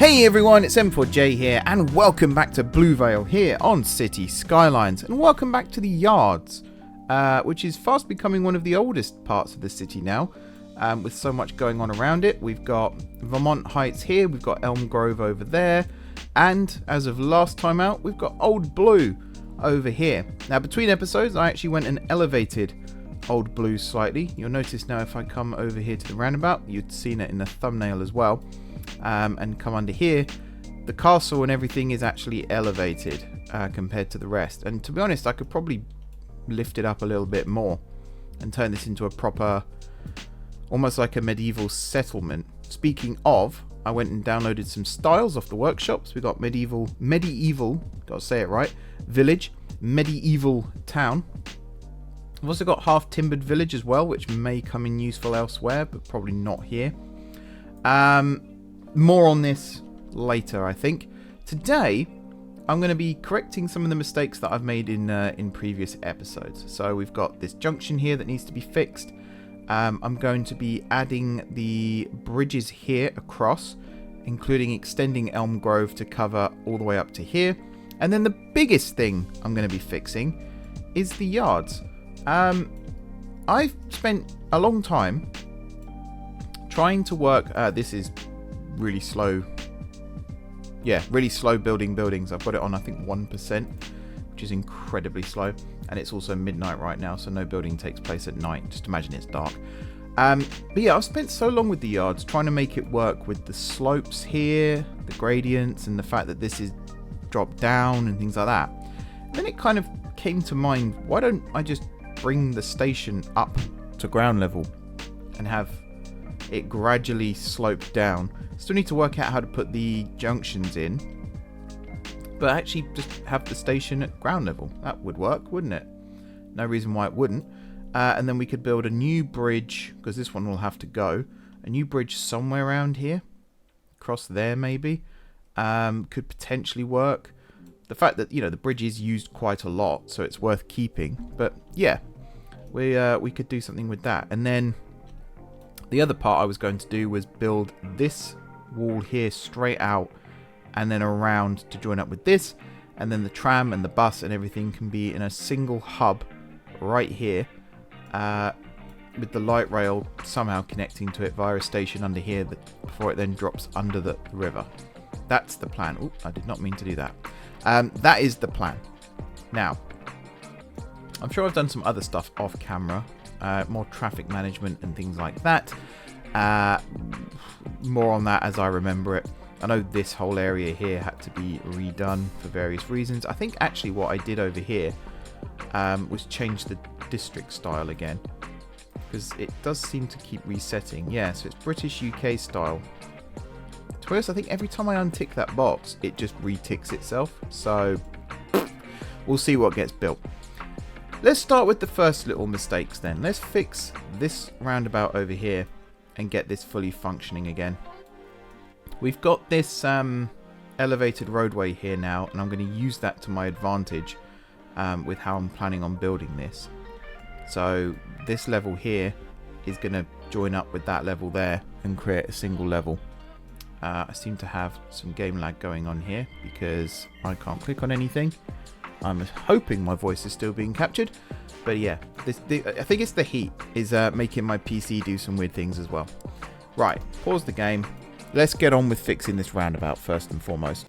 Hey everyone, it's M4J here, and welcome back to Blue Vale here on City Skylines, and welcome back to the Yards, which is fast becoming one of the oldest parts of the city now, with so much going on around it. We've got Vermont Heights here, we've got Elm Grove over there, and as of last time out, we've got Old Blue over here. Now, between episodes, I actually went and elevated Old Blue slightly. You'll notice now if I come over here to the roundabout, you'd seen it in the thumbnail as well. And come under here, the castle and everything is actually elevated compared to the rest. And to be honest, I could probably lift it up a little bit more and turn this into a proper, almost like a medieval settlement. Speaking of, I went and downloaded some styles off the workshops. We got medieval, gotta say it right, village, medieval town. I've also got half timbered village as well, which may come in useful elsewhere, but probably not here. More on this later, I think. Today, I'm going to be correcting some of the mistakes that I've made in previous episodes. So we've got this junction here that needs to be fixed. I'm going to be adding the bridges here across, including extending Elm Grove to cover all the way up to here. And then the biggest thing I'm going to be fixing is the yards. I've spent a long time trying to work... this is really slow. Yeah, really slow building buildings. I've got it on, I think, 1%, which is incredibly slow. And it's also midnight right now, so no building takes place at night. Just imagine it's dark. But yeah, I've spent so long with the yards trying to make it work with the slopes here, the gradients, and the fact that this is dropped down and things like that. And then it kind of came to mind, why don't I just bring the station up to ground level and have it gradually slope down. Still need to work out how to put the junctions in, but actually just have the station at ground level. That would work, wouldn't it? No reason why it wouldn't. And then we could build a new bridge, because this one will have to go. A new bridge somewhere around here, across there maybe, could potentially work. The fact that, you know, the bridge is used quite a lot, so it's worth keeping. But yeah, we could do something with that. And then the other part I was going to do was build this wall here straight out and then around to join up with this, and then the tram and the bus and everything can be in a single hub right here, with the light rail somehow connecting to it via a station under here before it then drops under the river. That's the plan. Oop, I did not mean to do that. That is the plan. Now, I'm sure I've done some other stuff off camera. More traffic management and things like that. More on that as I remember it. I know this whole area here had to be redone for various reasons. I think actually what I did over here was change the district style again, because it does seem to keep resetting. Yeah, so it's British UK style. To be honest, I think every time I untick that box, it just reticks itself. So we'll see what gets built. Let's start with the first little mistakes then. Let's fix this roundabout over here and get this fully functioning again. We've got this elevated roadway here now, and I'm going to use that to my advantage with how I'm planning on building this. So this level here is going to join up with that level there and create a single level. I seem to have some game lag going on here because I can't click on anything. I'm hoping my voice is still being captured, but yeah, I think it's the heat is making my PC do some weird things as well. Right, pause the game. Let's get on with fixing this roundabout first and foremost.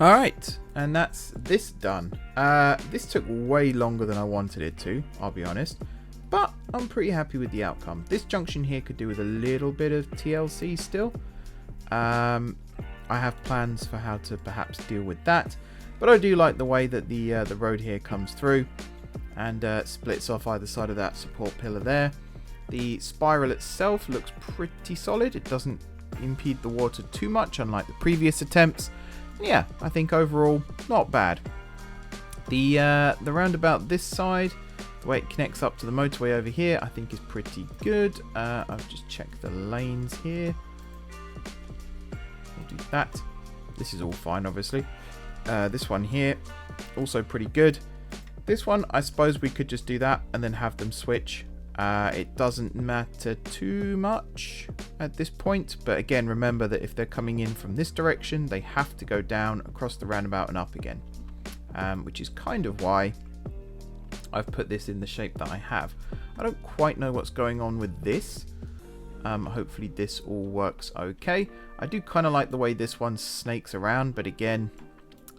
Alright, and that's this done. This took way longer than I wanted it to, I'll be honest. But I'm pretty happy with the outcome. This junction here could do with a little bit of TLC still. I have plans for how to perhaps deal with that. But I do like the way that the road here comes through and splits off either side of that support pillar there. The spiral itself looks pretty solid. It doesn't impede the water too much, unlike the previous attempts. Yeah, I think overall not bad. The roundabout this side, the way it connects up to the motorway over here, I think is pretty good. I've just checked the lanes here. We'll do that. This is all fine, obviously. This one here, also pretty good. This one, I suppose we could just do that and then have them switch. It doesn't matter too much at this point, but again, remember that if they're coming in from this direction, they have to go down across the roundabout and up again, which is kind of why I've put this in the shape that I have. I don't quite know what's going on with this. Hopefully this all works okay. I do kind of like the way this one snakes around, but again,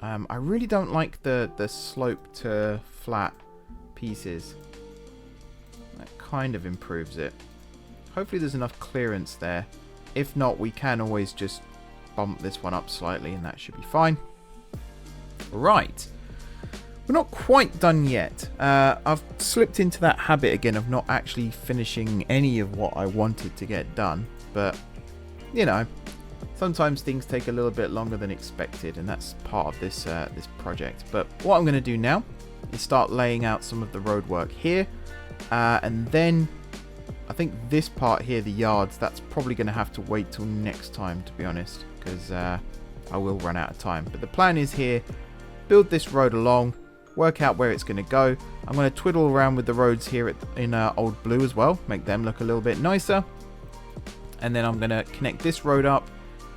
I really don't like the slope to flat pieces. That kind of improves it. Hopefully there's enough clearance there. If not, we can always just bump this one up slightly and that should be fine. Right. We're not quite done yet. I've slipped into that habit again of not actually finishing any of what I wanted to get done. But, you know, sometimes things take a little bit longer than expected, and that's part of this this project. But what I'm going to do now is start laying out some of the road work here. And then I think this part here, the yards, that's probably going to have to wait till next time, to be honest, because I will run out of time. But the plan is here, build this road along, work out where it's going to go. I'm going to twiddle around with the roads here in Old Blue as well, make them look a little bit nicer. And then I'm going to connect this road up,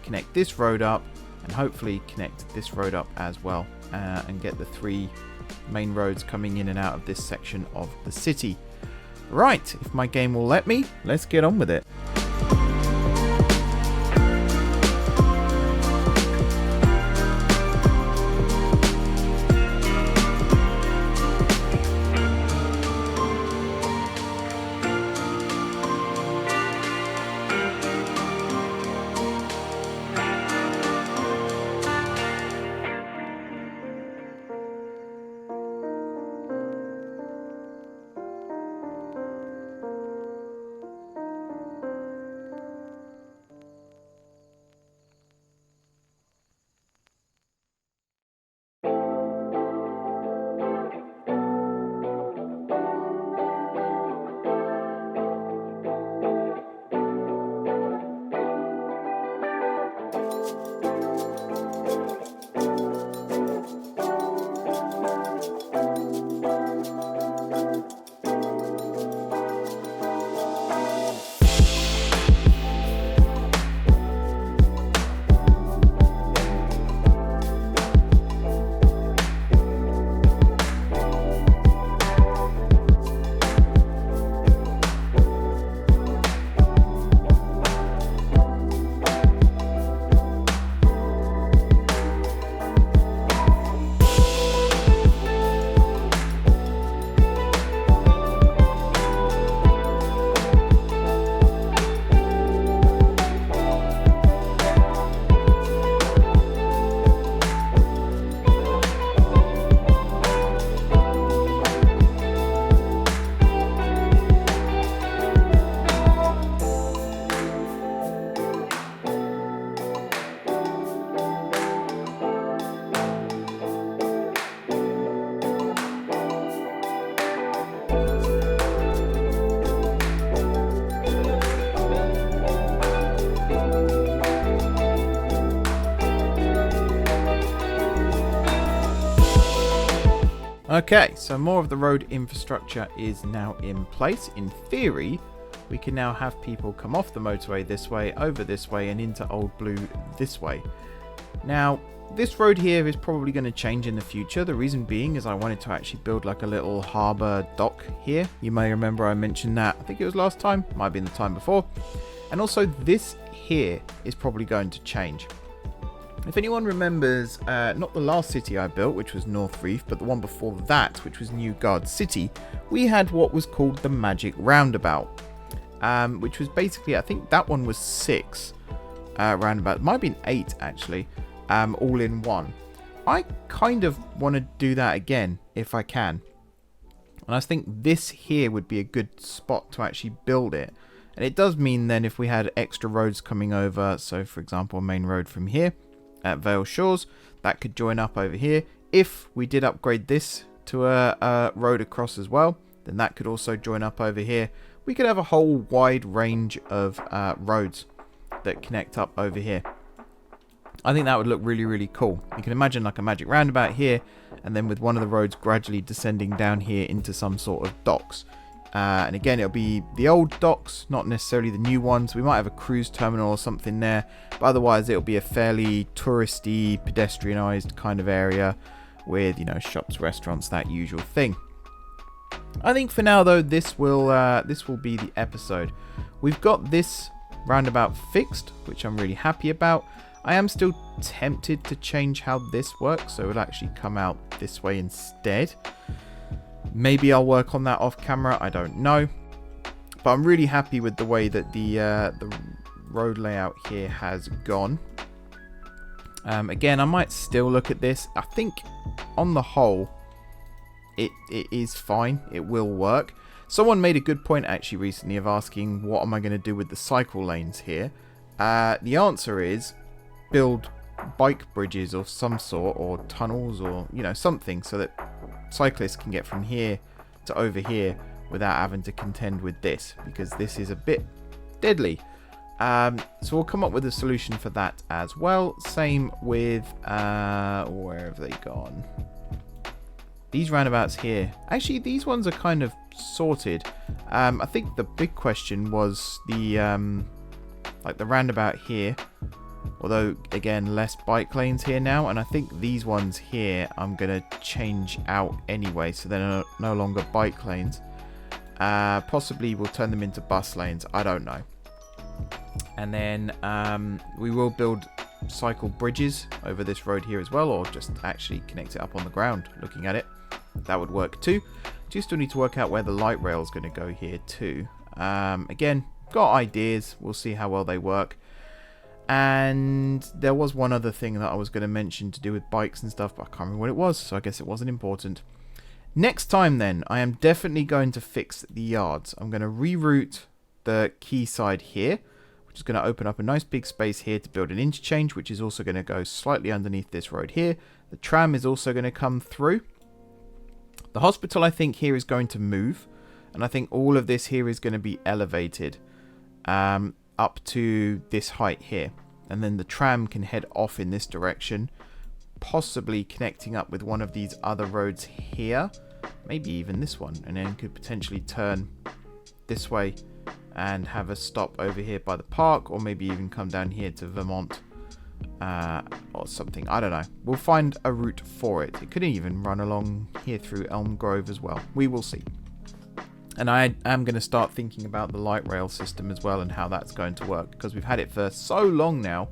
and hopefully connect this road up as well, and get the 3 main roads coming in and out of this section of the city. Right, if my game will let me, let's get on with it. Okay, so more of the road infrastructure is now in place. In theory, we can now have people come off the motorway this way, over this way, and into Old Blue this way. Now, this road here is probably going to change in the future. The reason being is I wanted to actually build like a little harbour dock here. You may remember I mentioned that. I think it was last time. Might have been the time before. And also this here is probably going to change. If anyone remembers, not the last city I built, which was North Reef, but the one before that, which was New Guard City, we had what was called the Magic Roundabout. Which was basically, I think that one was 6 roundabout. It might have been 8 actually. All in one. I kind of want to do that again if I can, and I think this here would be a good spot to actually build it. And it does mean then if we had extra roads coming over, so for example a main road from here at Vale Shores, that could join up over here. If we did upgrade this to a road across as well, then that could also join up over here. We could have a whole wide range of roads that connect up over here. I think that would look really, really cool. You can imagine like a magic roundabout here, and then with one of the roads gradually descending down here into some sort of docks. And again, it'll be the old docks, not necessarily the new ones. We might have a cruise terminal or something there, but otherwise it'll be a fairly touristy, pedestrianised kind of area with, you know, shops, restaurants, that usual thing. I think for now though, this will be the episode. We've got this roundabout fixed, which I'm really happy about. I am still tempted to change how this works, so it'll actually come out this way instead. Maybe I'll work on that off camera, I don't know. But I'm really happy with the way that the road layout here has gone. Again, I might still look at this. I think on the whole, it is fine. It will work. Someone made a good point actually recently of asking what am I going to do with the cycle lanes here. The answer is build bike bridges of some sort, or tunnels, or you know, something so that cyclists can get from here to over here without having to contend with this, because this is a bit deadly. So we'll come up with a solution for that as well. Same with where have they gone? These roundabouts here. Actually, these ones are kind of sorted. I think the big question was the like the roundabout here. Although, again, less bike lanes here now. And I think these ones here I'm going to change out anyway. So they're no longer bike lanes. Possibly we'll turn them into bus lanes. I don't know. And then we will build cycle bridges over this road here as well. Or just actually connect it up on the ground looking at it. That would work too. Do still need to work out where the light rail is going to go here too. Again, got ideas. We'll see how well they work. And there was one other thing that I was going to mention to do with bikes and stuff, but I can't remember what it was, so I guess it wasn't important. Next time then, I am definitely going to fix the yards. I'm going to reroute the quayside here, which is going to open up a nice big space here to build an interchange, which is also going to go slightly underneath this road here. The tram is also going to come through. The hospital, I think, here is going to move, and I think all of this here is going to be elevated up to this height here, and then the tram can head off in this direction, possibly connecting up with one of these other roads here, maybe even this one, and then could potentially turn this way and have a stop over here by the park, or maybe even come down here to Vermont or something. I don't know. We'll find a route for it. It could even run along here through Elm Grove as well. We will see. And I am going to start thinking about the light rail system as well and how that's going to work, because we've had it for so long now.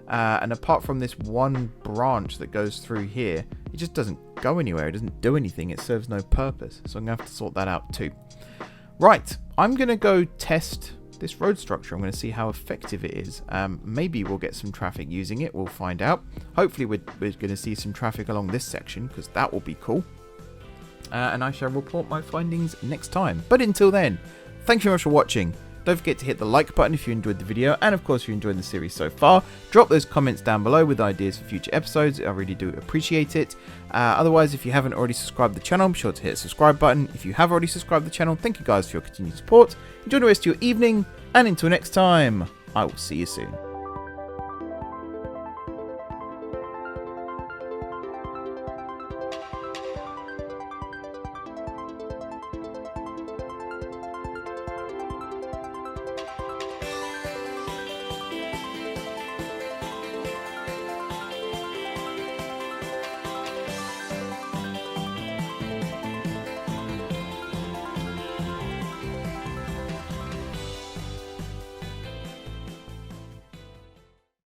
And apart from this one branch that goes through here, it just doesn't go anywhere. It doesn't do anything. It serves no purpose. So I'm going to have to sort that out too. Right, I'm going to go test this road structure. I'm going to see how effective it is. Maybe we'll get some traffic using it. We'll find out. Hopefully we're going to see some traffic along this section, because that will be cool. And I shall report my findings next time. But until then, thank you very much for watching. Don't forget to hit the like button if you enjoyed the video, and of course if you enjoyed the series so far. Drop those comments down below with ideas for future episodes. I really do appreciate it. Otherwise, if you haven't already subscribed to the channel, be sure to hit the subscribe button. If you have already subscribed to the channel, thank you guys for your continued support. Enjoy the rest of your evening, and until next time, I will see you soon.